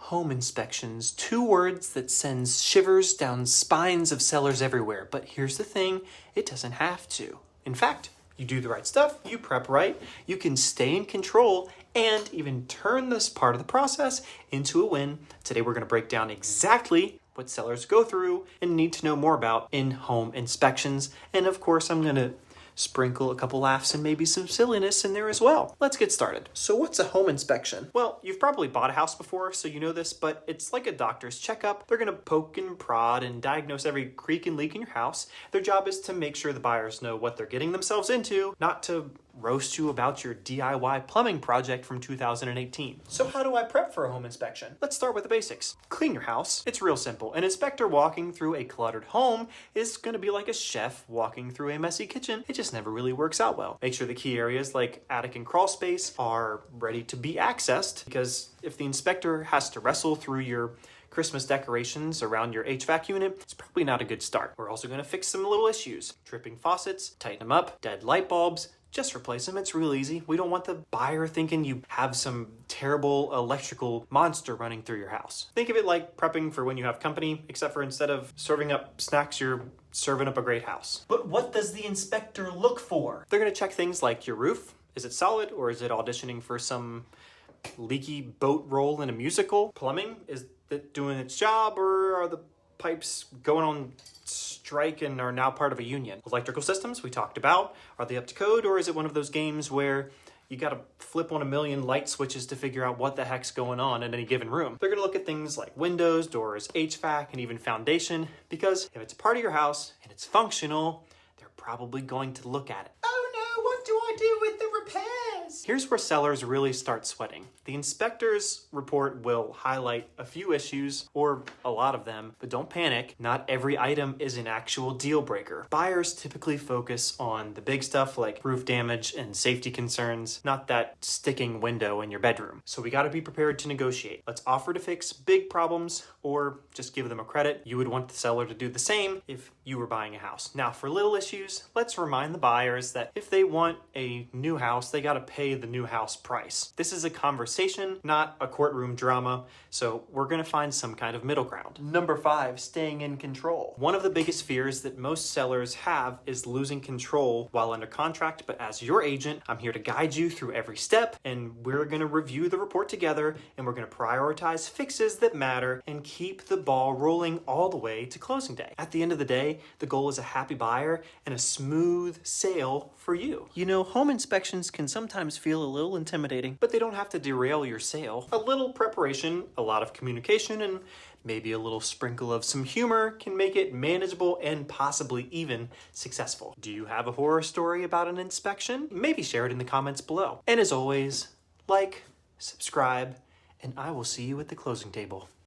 Home inspections, two words that sends shivers down spines of sellers everywhere. But here's the thing, it doesn't have to. In fact, you do the right stuff, you prep right, you can stay in control and even turn this part of the process into a win. Today we're gonna break down exactly what sellers go through and need to know more about in home inspections. And of course, I'm gonna sprinkle a couple laughs and maybe some silliness in there as well. Let's get started. So what's a home inspection? Well, you've probably bought a house before, so you know this, but it's like a doctor's checkup. They're gonna poke and prod and diagnose every creak and leak in your house. Their job is to make sure the buyers know what they're getting themselves into, not to roast you about your DIY plumbing project from 2018. So how do I prep for a home inspection? Let's start with the basics. Clean your house. It's real simple. An inspector walking through a cluttered home is gonna be like a chef walking through a messy kitchen. It just never really works out well. Make sure the key areas like attic and crawl space are ready to be accessed, because if the inspector has to wrestle through your Christmas decorations around your HVAC unit, it's probably not a good start. We're also gonna fix some little issues. Dripping faucets, tighten them up, dead light bulbs, just replace them. It's real easy. We don't want the buyer thinking you have some terrible electrical monster running through your house. Think of it like prepping for when you have company, except for instead of serving up snacks, you're serving up a great house. But what does the inspector look for? They're gonna check things like your roof. Is it solid, or is it auditioning for some leaky boat role in a musical? Plumbing, is it doing its job, or are the pipes going on strike and are now part of a union? Electrical systems, we talked about. Are they up to code, or is it one of those games where you gotta flip on a million light switches to figure out what the heck's going on in any given room? They're gonna look at things like windows, doors, HVAC, and even foundation, because if it's part of your house and it's functional, they're probably going to look at it. Oh no, what do I do with the repairs? Here's where sellers really start sweating. The inspector's report will highlight a few issues, or a lot of them, but don't panic. Not every item is an actual deal breaker. Buyers typically focus on the big stuff like roof damage and safety concerns, not that sticking window in your bedroom. So we gotta be prepared to negotiate. Let's offer to fix big problems, or just give them a credit. You would want the seller to do the same if you were buying a house. Now for little issues, let's remind the buyers that if they want a new house, they gotta pay the new house price. This is a conversation, not a courtroom drama, so we're gonna find some kind of middle ground. Number 5, staying in control. One of the biggest fears that most sellers have is losing control while under contract, but as your agent, I'm here to guide you through every step, and we're gonna review the report together, and we're gonna prioritize fixes that matter and keep the ball rolling all the way to closing day. At the end of the day, the goal is a happy buyer and a smooth sale for you. You know, home inspections can sometimes feel a little intimidating, but they don't have to derail your sale. A little preparation, a lot of communication, and maybe a little sprinkle of some humor can make it manageable and possibly even successful. Do you have a horror story about an inspection? Maybe share it in the comments below. And as always, like, subscribe, and I will see you at the closing table.